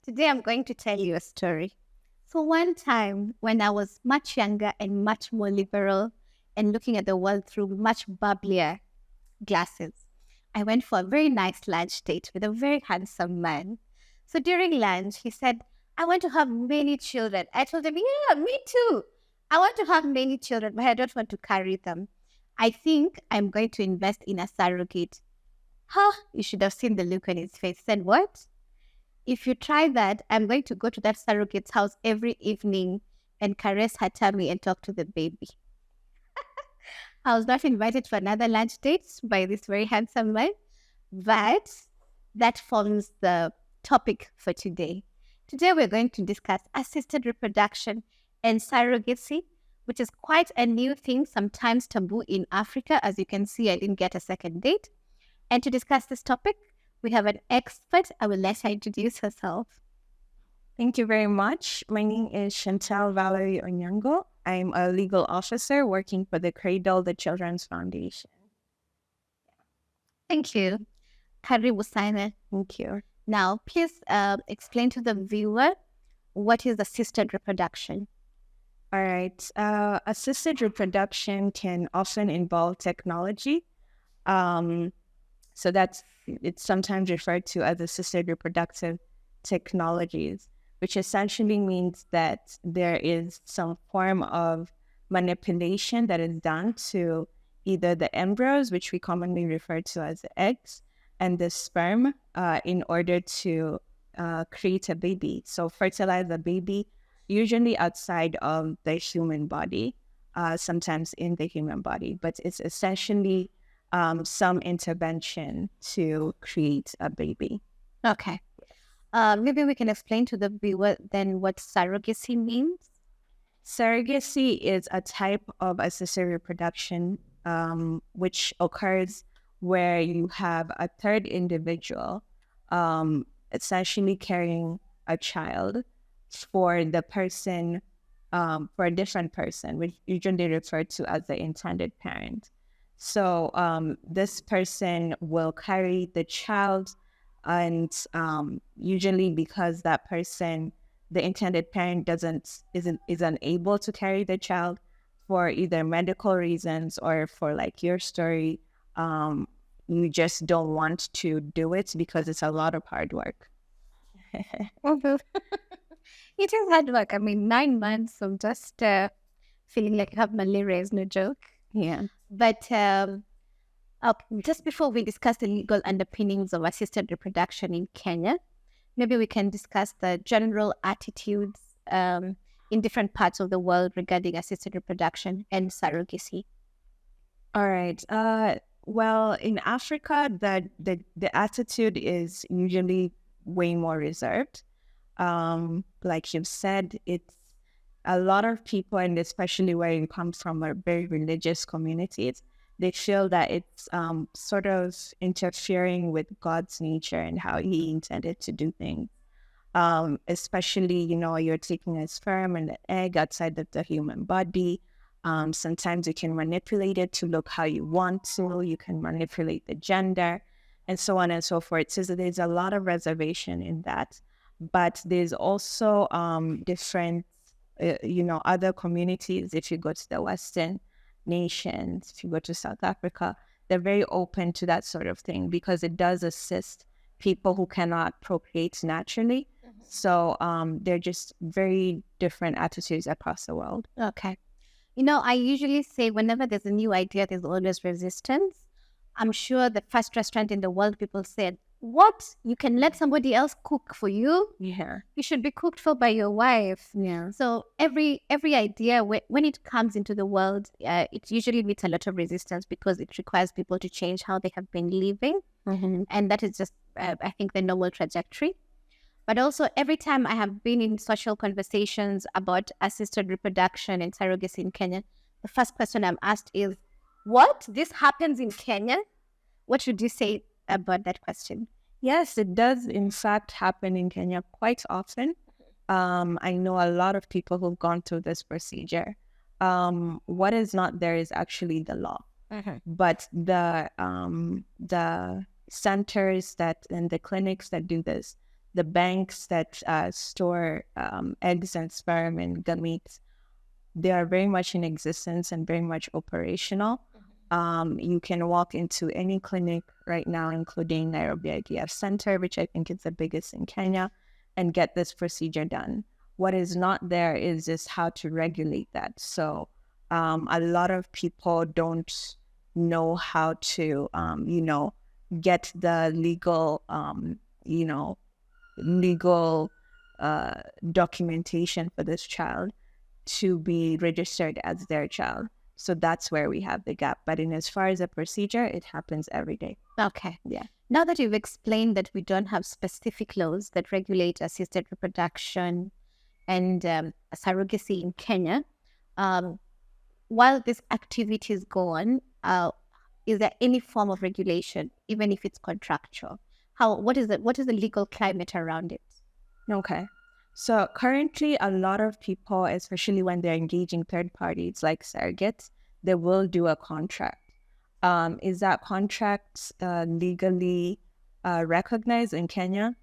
Today I'm going to tell you a story. So, one time when I was much younger and much more liberal and looking at the world through much bubblier glasses, I went for a very nice lunch date with a very handsome man. So, during lunch, he said, I want to have many children. I told him, yeah, me too. I want to have many children, but I don't want to carry them. I think I'm going to invest in a surrogate. Huh? You should have seen the look on his face. He said, what? If you try that, I'm going to go to that surrogate's house every evening and caress her tummy and talk to the baby. I was not invited for another lunch date by this very handsome man, but that forms the topic for today. Today, we're going to discuss assisted reproduction and surrogacy, which is quite a new thing, sometimes taboo in Africa. As you can see, I didn't get a second date. And to discuss this topic, we have an expert. I will let her introduce herself. Thank you very much. My name is Chantal Valerie Onyango. I'm a legal officer working for the Cradle the Children's Foundation. Thank you. Karibu sana. Thank you. Now, please explain to the viewer what is assisted reproduction. All right. Assisted reproduction can often involve technology. So it's sometimes referred to as assisted reproductive technologies, which essentially means that there is some form of manipulation that is done to either the embryos, which we commonly refer to as the eggs, and the sperm in order to create a baby. So fertilize a baby, usually outside of the human body, sometimes in the human body, but it's essentially some intervention to create a baby. Okay. Maybe we can explain to the viewer then what surrogacy means. Surrogacy is a type of assisted reproduction which occurs where you have a third individual essentially carrying a child for the person, for a different person, which usually referred to as the intended parent. So this person will carry the child, and usually because that person, the intended parent, is unable to carry the child for either medical reasons or for like your story, you just don't want to do it because it's a lot of hard work. It is hard work. I mean, 9 months of just feeling like you have malaria is no joke. Yeah. But just before we discuss the legal underpinnings of assisted reproduction in Kenya, maybe we can discuss the general attitudes in different parts of the world regarding assisted reproduction and surrogacy. All right. Well, in Africa, the attitude is usually way more reserved. Like you've said, it's a lot of people, and especially where you come from, are very religious communities. They feel that it's sort of interfering with God's nature and how He intended to do things. Especially, you're taking a sperm and an egg outside of the human body. Sometimes you can manipulate it to look how you want to. You can manipulate the gender and so on and so forth. So there's a lot of reservation in that. But there's also different, other communities. If you go to the Western nations, if you go to South Africa, they're very open to that sort of thing because it does assist people who cannot procreate naturally. Mm-hmm. So they're just very different attitudes across the world. Okay. I usually say whenever there's a new idea, there's always resistance. I'm sure the first restaurant in the world, people said, what? You can let somebody else cook for you? Yeah. You should be cooked for by your wife. Yeah. So every idea, when it comes into the world, it usually meets a lot of resistance because it requires people to change how they have been living. Mm-hmm. And that is just, I think, the normal trajectory. But also, every time I have been in social conversations about assisted reproduction and surrogacy in Kenya, the first question I'm asked is, what? This happens in Kenya? What should you say about that question? Yes, it does in fact happen in Kenya quite often. I know a lot of people who've gone through this procedure. What is not there is actually the law. Mm-hmm. But the centers and the clinics that do this, the banks that store eggs and sperm and gametes, they are very much in existence and very much operational. You can walk into any clinic right now, including Nairobi IVF Center, which I think is the biggest in Kenya, and get this procedure done. What is not there is just how to regulate that. So a lot of people don't know how to, get the legal documentation for this child to be registered as their child. So that's where we have the gap. But in as far as a procedure, it happens every day. Okay. Yeah. Now that you've explained that we don't have specific laws that regulate assisted reproduction and surrogacy in Kenya, while these activities go on, is there any form of regulation, even if it's contractual? What is the legal climate around it? Okay. So currently, a lot of people, especially when they're engaging third parties like surrogates, they will do a contract. Is that contract legally recognized in Kenya?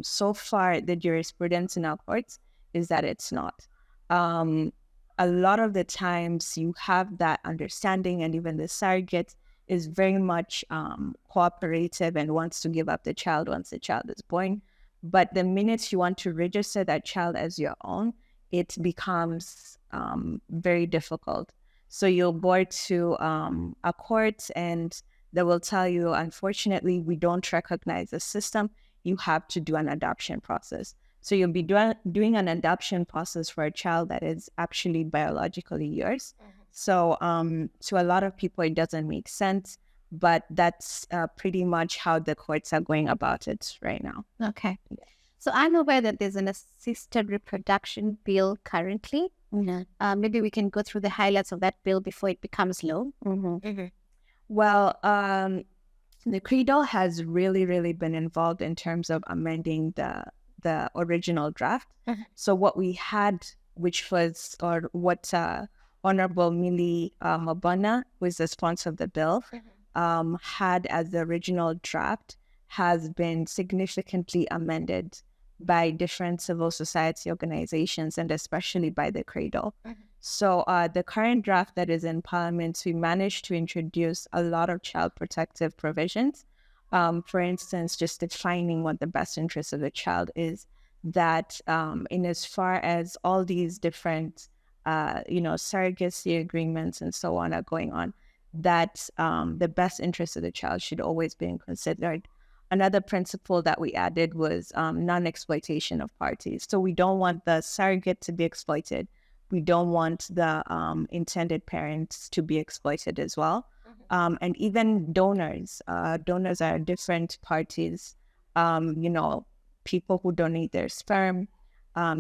So far, the jurisprudence in our courts is that it's not. A lot of the times you have that understanding, and even the surrogate is very much cooperative and wants to give up the child once the child is born. But the minute you want to register that child as your own, it becomes very difficult. So you'll go to a court and they will tell you, unfortunately, we don't recognize the system. You have to do an adoption process. So you'll be doing an adoption process for a child that is actually biologically yours. So to a lot of people, it doesn't make sense. But that's pretty much how the courts are going about it right now. Okay. So I'm aware that there's an assisted reproduction bill currently. Maybe we can go through the highlights of that bill before it becomes law. Well, the CREDO has really, really been involved in terms of amending the original draft. So what we had, which was, or what Honorable Millie Mabona, who is the sponsor of the bill, had as the original draft, has been significantly amended by different civil society organizations and especially by the CREDO. So the current draft that is in Parliament, we managed to introduce a lot of child protective provisions. For instance, just defining what the best interest of the child is, that in as far as all these different, surrogacy agreements and so on are going on, that the best interest of the child should always be considered. Another principle that we added was non-exploitation of parties. So we don't want the surrogate to be exploited. We don't want the intended parents to be exploited as well. And even donors. Donors are different parties. People who donate their sperm,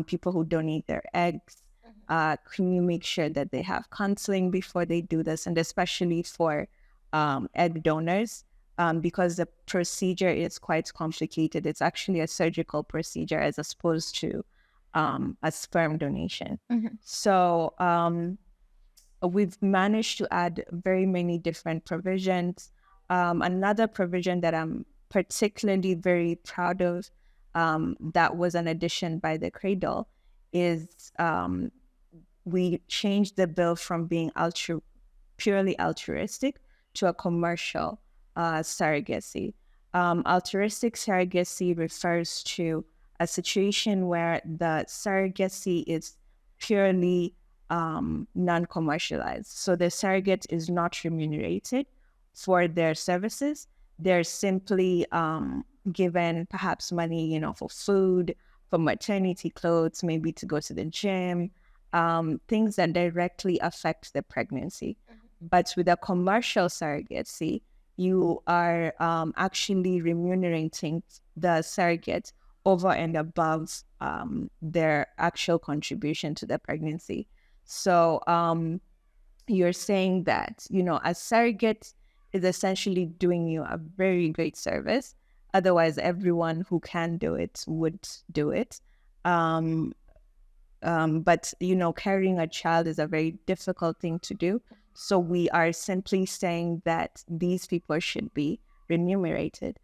people who donate their eggs. Can you make sure that they have counseling before they do this? And especially for egg donors, because the procedure is quite complicated. It's actually a surgical procedure as opposed to a sperm donation. So we've managed to add very many different provisions. Another provision that I'm particularly very proud of, that was an addition by the CREDO, is we changed the bill from being purely altruistic to a commercial surrogacy. Altruistic surrogacy refers to a situation where the surrogacy is purely non-commercialized. So the surrogate is not remunerated for their services. They're simply given perhaps money, for food, for maternity clothes, maybe to go to the gym, things that directly affect the pregnancy. But with a commercial surrogacy, you are actually remunerating the surrogate over and above their actual contribution to the pregnancy. So you're saying that, a surrogate is essentially doing you a very great service. Otherwise, everyone who can do it would do it. But, carrying a child is a very difficult thing to do. So we are simply saying that these people should be remunerated.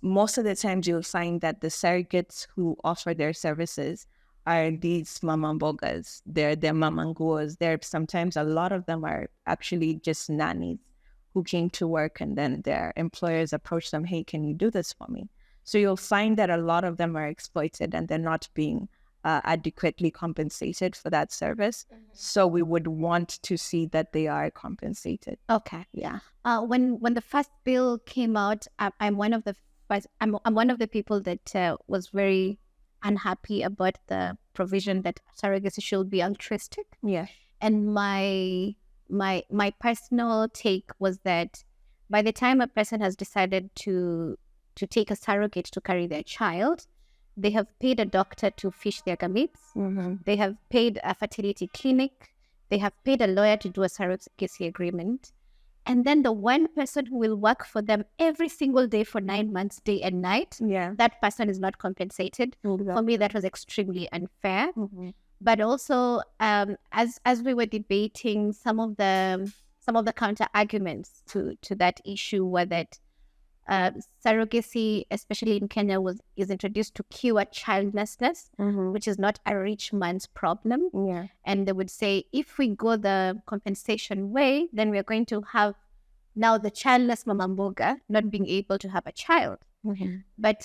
most of the times you'll find that the surrogates who offer their services are these mamambogas. They're mamanguas. They're sometimes a lot of them are actually just nannies who came to work and then their employers approach them, hey, can you do this for me? So you'll find that a lot of them are exploited and they're not being adequately compensated for that service. So we would want to see that they are compensated. Okay. Yeah. When the first bill came out, I'm one of the I'm one of the people that was very unhappy about the provision that surrogacy should be altruistic. Yeah. And my personal take was that by the time a person has decided to take a surrogate to carry their child, they have paid a doctor to fish their gametes. They have paid a fertility clinic. They have paid a lawyer to do a surrogacy agreement. And then the one person who will work for them every single day for 9 months, day and night, that person is not compensated. For me, that was extremely unfair. But also, as we were debating, some of the counter arguments to that issue were that surrogacy, especially in Kenya, is introduced to cure childlessness, which is not a rich man's problem. And they would say, if we go the compensation way, then we're going to have now the childless mamamboga not being able to have a child. But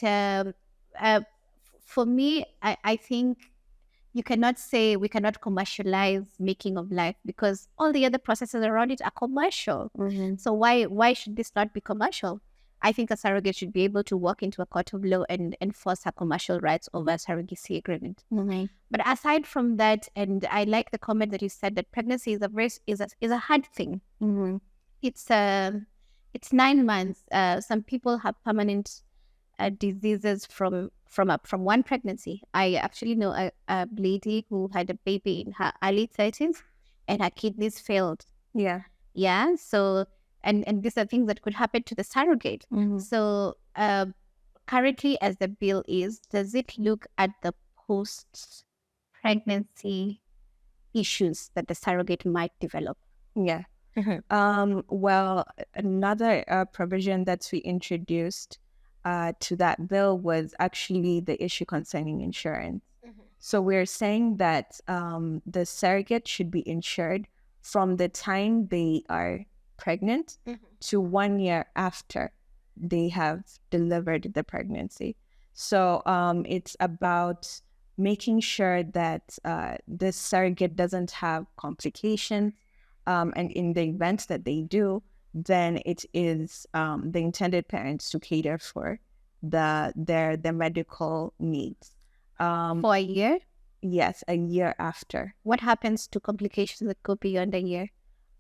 for me, I think you cannot say we cannot commercialize making of life because all the other processes around it are commercial. So why should this not be commercial? I think a surrogate should be able to walk into a court of law and enforce her commercial rights over a surrogacy agreement. But aside from that, and I like the comment that you said that pregnancy is a hard thing. It's 9 months. Some people have permanent diseases from one pregnancy. I actually know a lady who had a baby in her early 30s and her kidneys failed. Yeah. So and these are things that could happen to the surrogate. So currently, as the bill is, does it look at the post-pregnancy issues that the surrogate might develop? Well, another provision that we introduced to that bill was actually the issue concerning insurance. So we're saying that the surrogate should be insured from the time they are pregnant to 1 year after they have delivered the pregnancy. So it's about making sure that this surrogate doesn't have complications. And in the event that they do, then it is the intended parents to cater for their medical needs. For a year? Yes, a year after. What happens to complications that go beyond a year?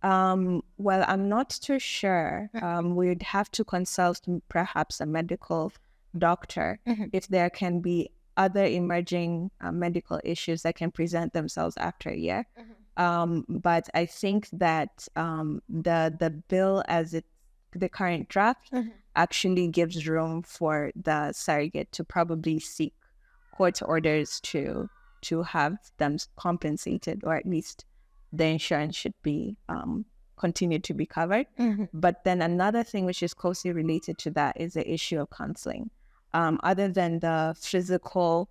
Well, I'm not too sure. We'd have to consult perhaps a medical doctor if there can be other emerging medical issues that can present themselves after a year. But I think that the bill as the current draft actually gives room for the surrogate to probably seek court orders to have them compensated, or at least the insurance should be continue to be covered. But then another thing which is closely related to that is the issue of counseling. Other than the physical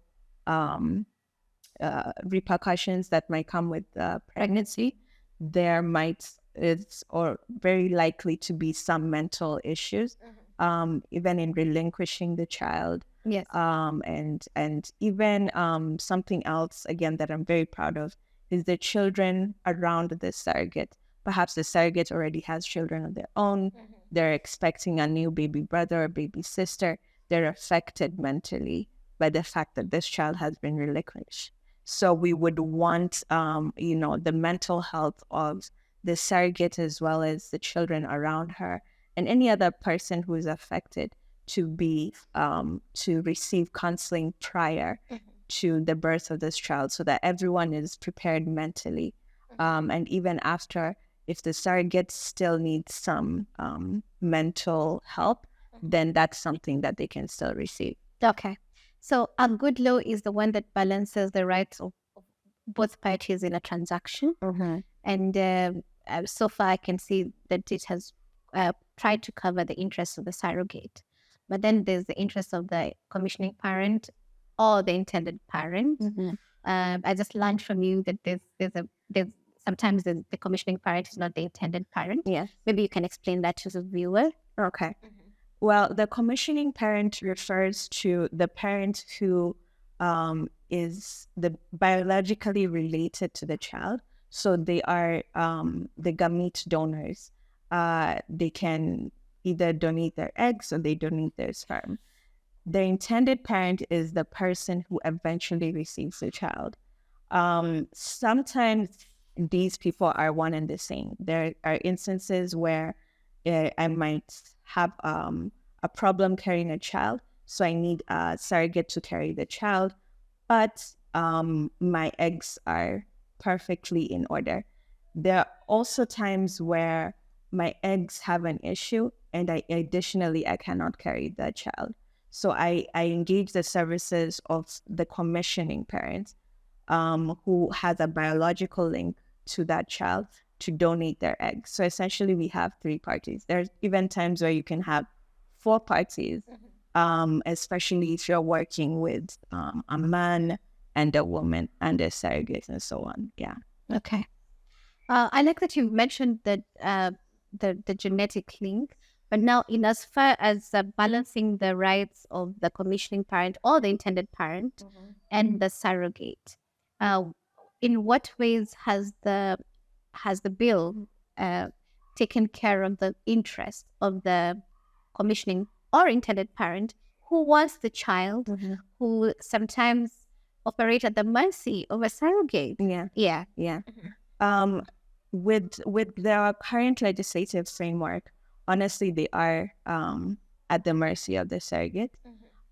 repercussions that might come with pregnancy, there is or very likely to be some mental issues, even in relinquishing the child. And even something else, again, that I'm very proud of is the children around the surrogate. Perhaps the surrogate already has children of their own. They're expecting a new baby brother or baby sister. They're affected mentally by the fact that this child has been relinquished. So we would want, the mental health of the surrogate as well as the children around her and any other person who is affected to be to receive counseling prior to the birth of this child, so that everyone is prepared mentally. And even after, if the surrogate still needs some mental help, then that's something that they can still receive. Okay. So a good law is the one that balances the rights of both parties in a transaction. And so far I can see that it has tried to cover the interests of the surrogate. but then there's the interest of the commissioning parent or the intended parent. I just learned from you that there's sometimes the commissioning parent is not the intended parent. Yes. Maybe you can explain that to the viewer. Okay. Well, the commissioning parent refers to the parent who is the biologically related to the child. So they are the gamete donors. They can either donate their eggs or they donate their sperm. The intended parent is the person who eventually receives the child. Sometimes these people are one and the same. There are instances where I might have a problem carrying a child, so I need a surrogate to carry the child, but my eggs are perfectly in order. There are also times where my eggs have an issue and I cannot carry the child. So I engage the services of the commissioning parent who has a biological link to that child to donate their eggs. So essentially we have 3 parties. There's even times where you can have 4 parties, especially if you're working with a man and a woman and a surrogate and so on. Yeah. Okay. I like that you mentioned that the genetic link, but now in as far as balancing the rights of the commissioning parent or the intended parent and the surrogate, in what ways has the bill taken care of the interest of the commissioning or intended parent who wants the child, who sometimes operate at the mercy of a surrogate? Yeah. With the current legislative framework, honestly, they are at the mercy of the surrogate.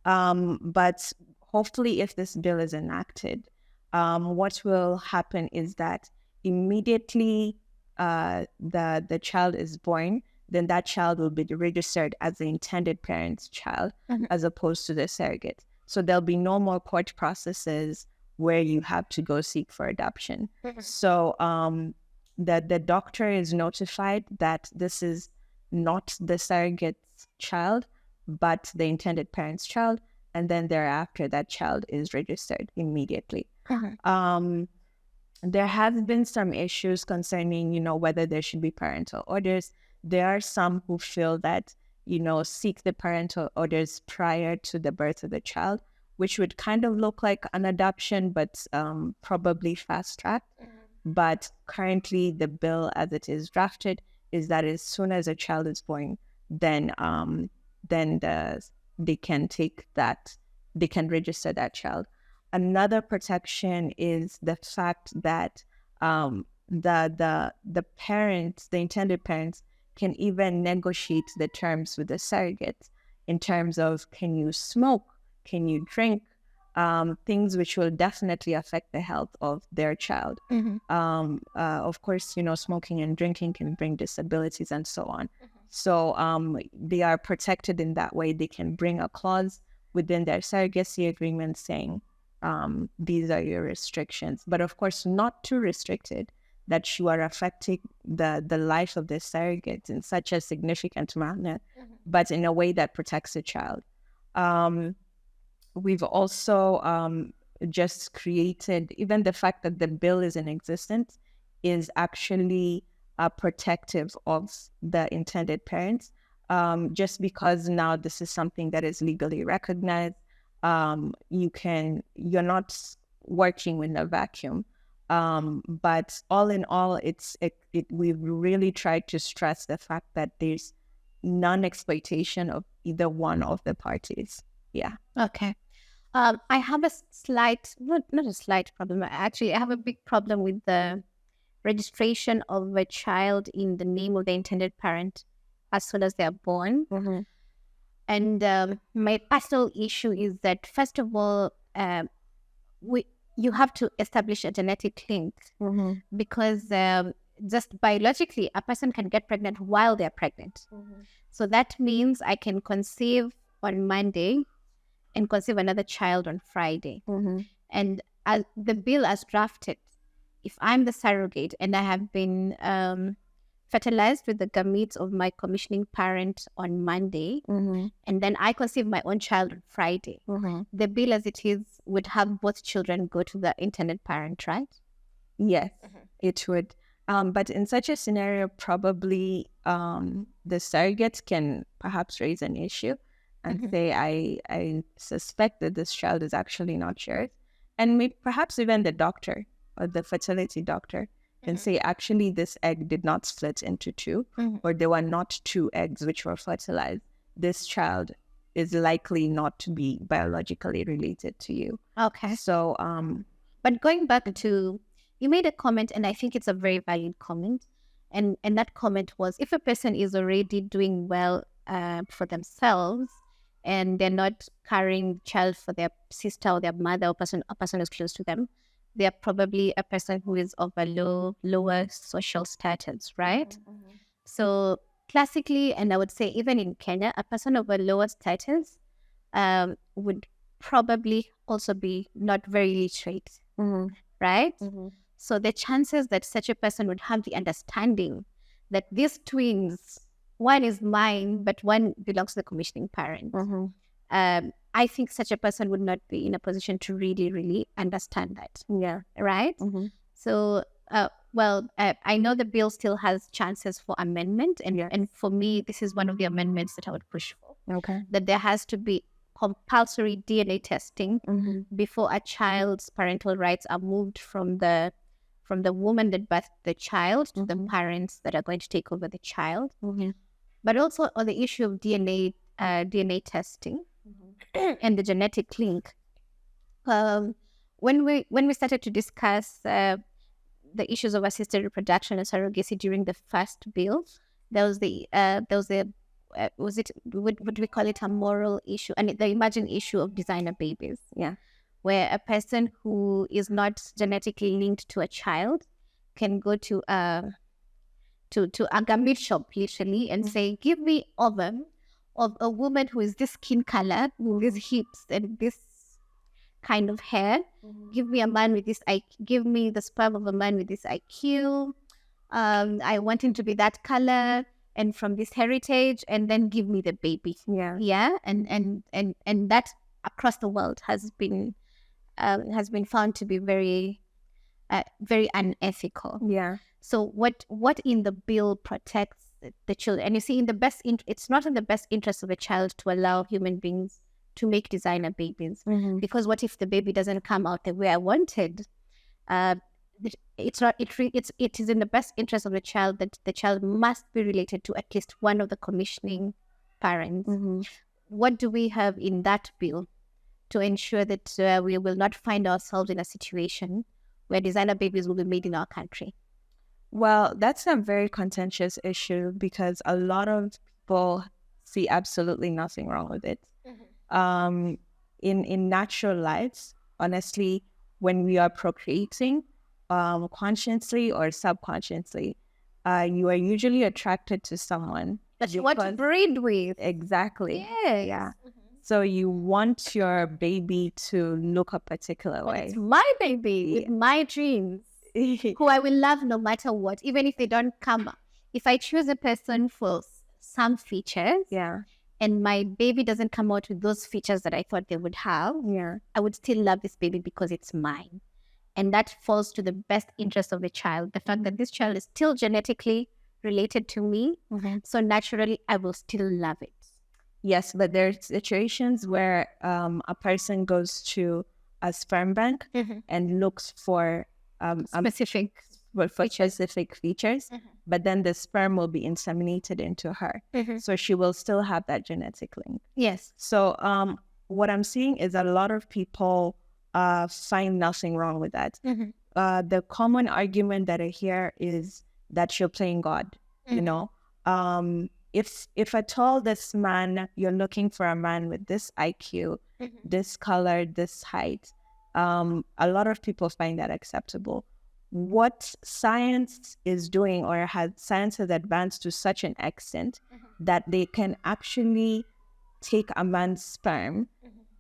But hopefully, if this bill is enacted, what will happen is that immediately the child is born, then that child will be registered as the intended parent's child as opposed to the surrogate. So there'll be no more court processes where you have to go seek for adoption. So the doctor is notified that this is not the surrogate's child, but the intended parent's child, and then thereafter that child is registered immediately. There have been some issues concerning, whether there should be parental orders. There are some who feel that, seek the parental orders prior to the birth of the child, which would kind of look like an adoption, but probably fast-tracked. But currently, the bill as it is drafted is that as soon as a child is born, then they can register that child. Another protection is the fact that the parents, the intended parents, can even negotiate the terms with the surrogate in terms of, can you smoke, can you drink, things which will definitely affect the health of their child. Of course, smoking and drinking can bring disabilities and so on. So they are protected in that way. They can bring a clause within their surrogacy agreement saying, these are your restrictions, but of course not too restricted that you are affecting the life of the surrogate in such a significant manner, but in a way that protects the child. We've also just created, even the fact that the bill is in existence is actually protective of the intended parents, just because now this is something that is legally recognized. You're not working in a vacuum. But all in all, we've really tried to stress the fact that there's non-exploitation of either one of the parties. Yeah. Okay. I have a slight, not a slight problem. Actually, I have a big problem with the registration of a child in the name of the intended parent as soon as they are born. And my personal issue is that, first of all, you have to establish a genetic link because just biologically, a person can get pregnant while they're pregnant. So that means I can conceive on Monday and conceive another child on Friday. And as the bill as drafted, if I'm the surrogate and I have been fertilized with the gametes of my commissioning parent on Monday, and then I conceived my own child on Friday, the bill as it is would have both children go to the intended parent, right? Yes, it would. But in such a scenario, probably the surrogate can perhaps raise an issue and say, I suspect that this child is actually not yours. And maybe perhaps even the doctor or the fertility doctor can say, actually, this egg did not split into two, or there were not two eggs which were fertilized. This child is likely not to be biologically related to you. Okay. So, but going back to, you made a comment, and I think it's a very valid comment. And that comment was, if a person is already doing well for themselves, and they're not carrying the child for their sister or their mother or person who's close to them, they're probably a person who is of a lower social status, right? So classically, and I would say even in Kenya, a person of a lower status would probably also be not very literate, right? So the chances that such a person would have the understanding that these twins, one is mine, but one belongs to the commissioning parent, I think such a person would not be in a position to really, really understand that. yeah. Right? So, I know the bill still has chances for amendment. And for me, this is one of the amendments that I would push for. Okay. That there has to be compulsory DNA testing before a child's parental rights are moved from the woman that birthed the child to the parents that are going to take over the child. But also on the issue of DNA testing and the genetic link. When we started to discuss the issues of assisted reproduction and surrogacy during the first bill, would we call it a moral issue, and the emerging issue of designer babies? Yeah. Where a person who is not genetically linked to a child can go to a gamete shop literally and say, give me ovum of a woman who is this skin color, with these hips and this kind of hair. Give me a man with this give me the sperm of a man with this IQ. I want him to be that color and from this heritage, and then give me the baby. Yeah. And that across the world has been found to be very unethical. Yeah. So what in the bill protects the children? And you see, it's not in the best interest of a child to allow human beings to make designer babies, because what if the baby doesn't come out the way I wanted? It's not. It is in the best interest of the child that the child must be related to at least one of the commissioning parents. What do we have in that bill to ensure that we will not find ourselves in a situation where designer babies will be made in our country? Well, that's a very contentious issue because a lot of people see absolutely nothing wrong with it. In natural lives, honestly, when we are procreating, consciously or subconsciously, you are usually attracted to someone that you want to breed with. Exactly. Yes. Yeah. So you want your baby to look a particular way. It's my baby with my dreams, who I will love no matter what, even if they don't come. If I choose a person for some features, and my baby doesn't come out with those features that I thought they would have, I would still love this baby because it's mine. And that falls to the best interest of the child. The fact that this child is still genetically related to me, so naturally I will still love it. Yes, but there are situations where a person goes to a sperm bank and looks for specific features, but then the sperm will be inseminated into her. So she will still have that genetic link. Yes. So what I'm seeing is a lot of people find nothing wrong with that. The common argument that I hear is that you're playing God, you know. If at all this man, you're looking for a man with this IQ, this color, this height, a lot of people find that acceptable. What science is doing, or science has advanced to such an extent that they can actually take a man's sperm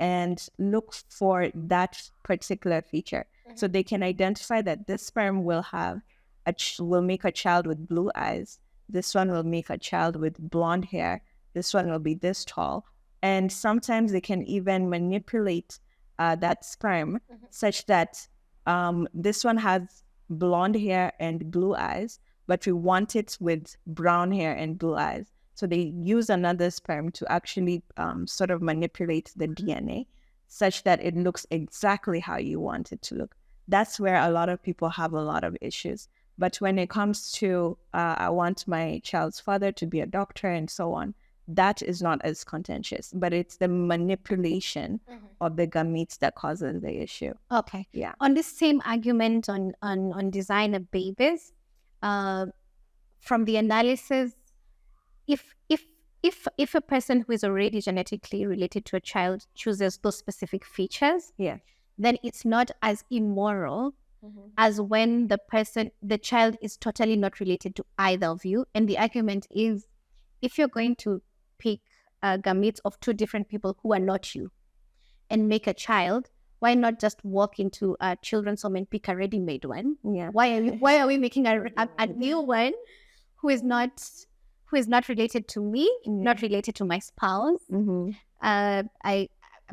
and look for that particular feature. So they can identify that this sperm will have will make a child with blue eyes. this one will make a child with blonde hair, this one will be this tall. And sometimes they can even manipulate that sperm such that this one has blonde hair and blue eyes, but we want it with brown hair and blue eyes. So they use another sperm to actually sort of manipulate the DNA such that it looks exactly how you want it to look. That's where a lot of people have a lot of issues. But when it comes to, I want my child's father to be a doctor and so on, that is not as contentious, but it's the manipulation of the gametes that causes the issue. Okay. Yeah. On this same argument on designer babies, from the analysis, if a person who is already genetically related to a child chooses those specific features, Yeah. then it's not as immoral as when the child is totally not related to either of you. And the argument is, if you're going to pick gametes of two different people who are not you and make a child, why not just walk into a children's home and pick a ready-made one? Yeah. Why are we making a new one who is not related to me, not related to my spouse? I'm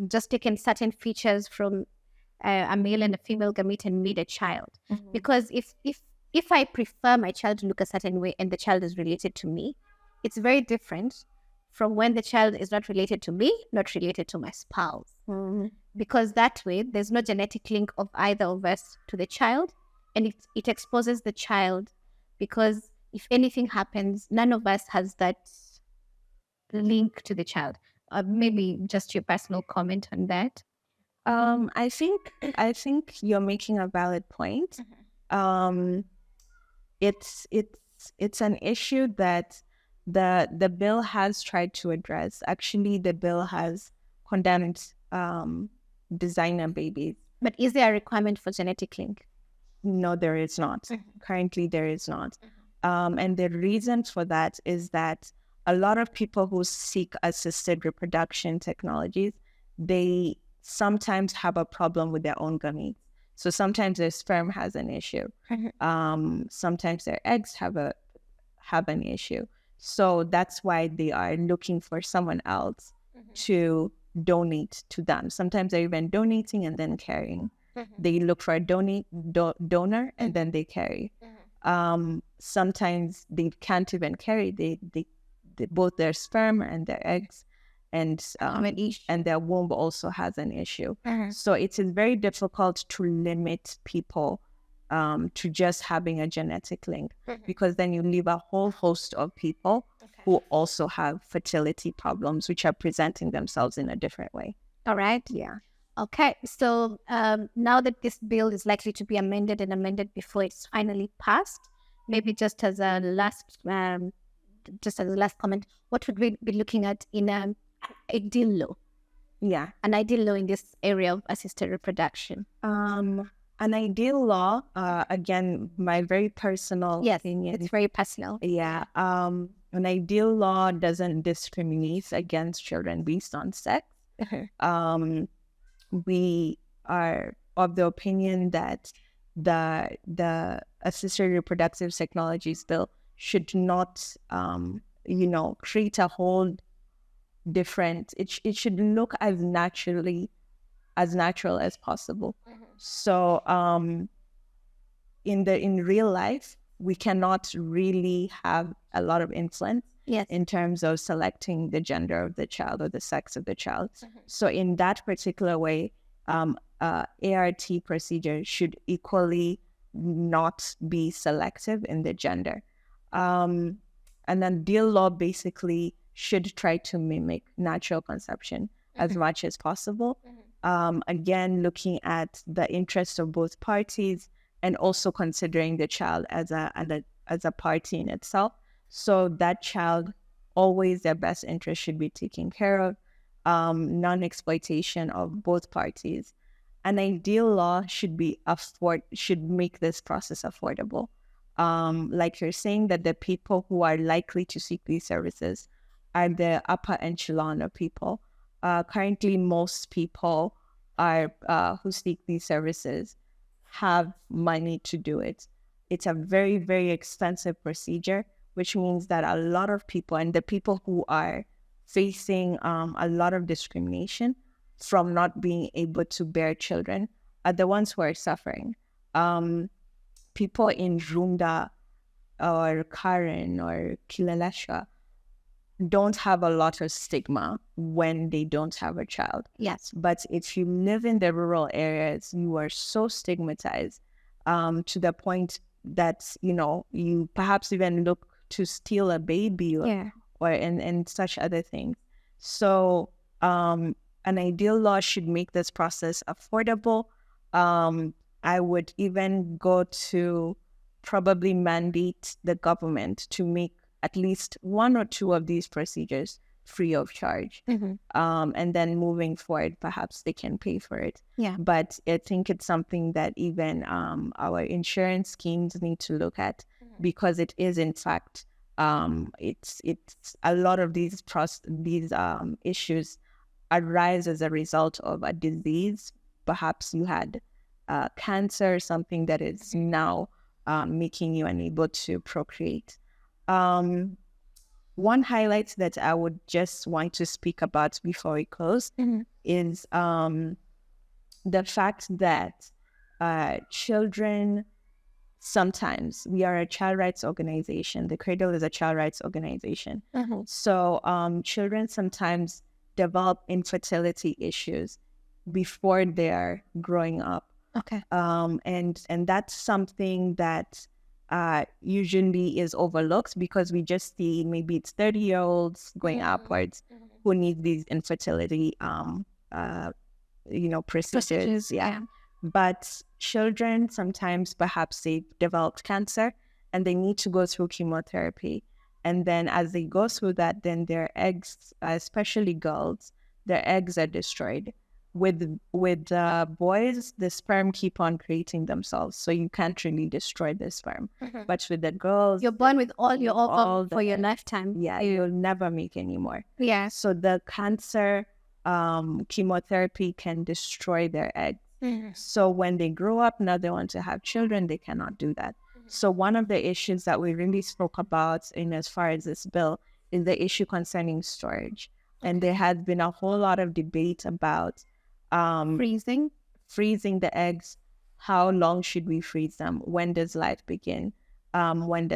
just taking certain features from a male and a female gamete and made a child. Because if I prefer my child to look a certain way and the child is related to me, it's very different from when the child is not related to me, not related to my spouse. Because that way, there's no genetic link of either of us to the child, and it exposes the child, because if anything happens, none of us has that link to the child. Maybe just your personal comment on that. I think you're making a valid point. It's an issue that the bill has tried to address. Actually, the bill has condemned designer babies. But is there a requirement for genetic link? No, there is not. Currently, there is not. And the reason for that is that a lot of people who seek assisted reproduction technologies, they sometimes have a problem with their own gametes. So sometimes their sperm has an issue. Sometimes their eggs have an issue. So that's why they are looking for someone else to donate to them. Sometimes they're even donating and then carrying. They look for a donor and then they carry. Sometimes they can't even carry. They both their sperm and their eggs and their womb also has an issue. So it is very difficult to limit people to just having a genetic link, because then you leave a whole host of people who also have fertility problems, which are presenting themselves in a different way. All right. Yeah. Okay. So now that this bill is likely to be amended before it's finally passed, maybe just as a last comment, what would we be looking at in an ideal law? Yeah. An ideal law in this area of assisted reproduction. An ideal law, again, my very personal opinion. It's very personal. Yeah. An ideal law doesn't discriminate against children based on sex. We are of the opinion that the Assisted Reproductive Technologies Bill should not, create a whole different. It should look as natural as possible. So, in real life, we cannot really have a lot of influence in terms of selecting the gender of the child or the sex of the child. So in that particular way, ART procedure should equally not be selective in the gender. And then bill law basically should try to mimic natural conception as much as possible. Again, looking at the interests of both parties and also considering the child as a party in itself. So that child, always their best interest should be taken care of. Non-exploitation of both parties. An ideal law should make this process affordable. Like you're saying, that the people who are likely to seek these services are the upper echelon of people. Currently, most people who seek these services have money to do it. It's a very, very expensive procedure which means that a lot of people, and the people who are facing a lot of discrimination from not being able to bear children, are the ones who are suffering. People in Runda or Karen or Kilalesha don't have a lot of stigma when they don't have a child. Yes. But if you live in the rural areas, you are so stigmatized to the point that, you perhaps even look to steal a baby or and such other things. So an ideal law should make this process affordable. I would even go to probably mandate the government to make at least one or two of these procedures free of charge. And then moving forward, perhaps they can pay for it. Yeah. But I think it's something that even our insurance schemes need to look at, because it is, in fact, it's a lot of these issues arise as a result of a disease. Perhaps you had cancer, something that is now making you unable to procreate. One highlight that I would just want to speak about before we close is the fact that children, sometimes, we are a child rights organization. The Cradle is a child rights organization. So children sometimes develop infertility issues before they're growing up. Okay. And that's something that usually is overlooked, because we just see maybe it's 30-year-olds going upwards who need these infertility procedures. Yeah. But children, sometimes perhaps they've developed cancer and they need to go through chemotherapy. And then as they go through that, then their eggs, especially girls, their eggs are destroyed. With boys, the sperm keep on creating themselves, so you can't really destroy the sperm. But with the girls, you're born with all your ovum for your lifetime. Yeah, you'll never make any more. Yeah. So the cancer chemotherapy can destroy their eggs. So when they grow up, now they want to have children, they cannot do that. So one of the issues that we really spoke about in as far as this bill is the issue concerning storage. And there has been a whole lot of debate about freezing the eggs. How long should we freeze them? When does life begin? When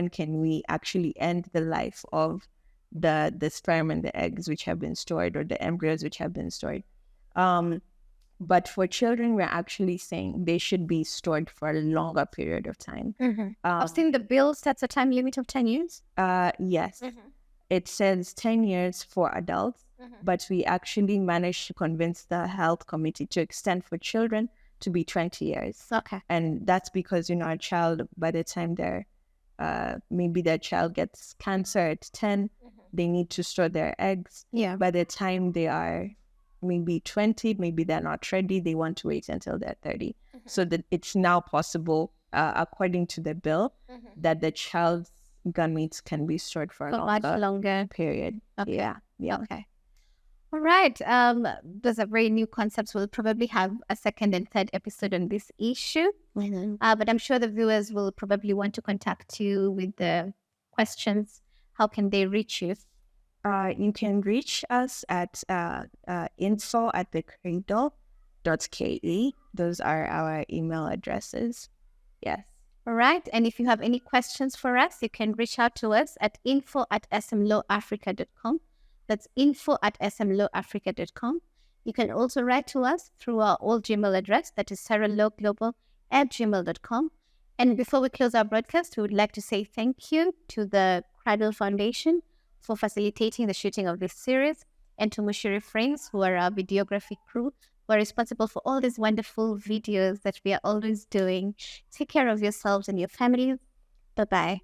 can we actually end the life of the sperm and the eggs which have been stored, or the embryos which have been stored? But for children, we're actually saying they should be stored for a longer period of time. I've seen the bill sets a time limit of 10 years. Yes. It says 10 years for adults, but we actually managed to convince the health committee to extend for children to be 20 years. Okay. And that's because, a child, by the time maybe their child gets cancer at 10, they need to store their eggs. Yeah. By the time they are maybe 20, maybe they're not ready, they want to wait until they're 30. So that it's now possible, according to the bill, that the child's gametes can be stored for a much longer period. Okay. Yeah. Okay. All right. Those are very new concepts. We'll probably have a second and third episode on this issue. But I'm sure the viewers will probably want to contact you with the questions. How can they reach you? You can reach us at info@thecradle.ke. Those are our email addresses. Yes. All right. And if you have any questions for us, you can reach out to us at info@smlawafrica.com. That's info@smlawafrica.com. You can also write to us through our old Gmail address, that is saralawglobal@gmail.com. And before we close our broadcast, we would like to say thank you to the Cradle Foundation for facilitating the shooting of this series, and to Mushiri Frames, who are our videography crew, who are responsible for all these wonderful videos that we are always doing. Take care of yourselves and your families. Bye-bye.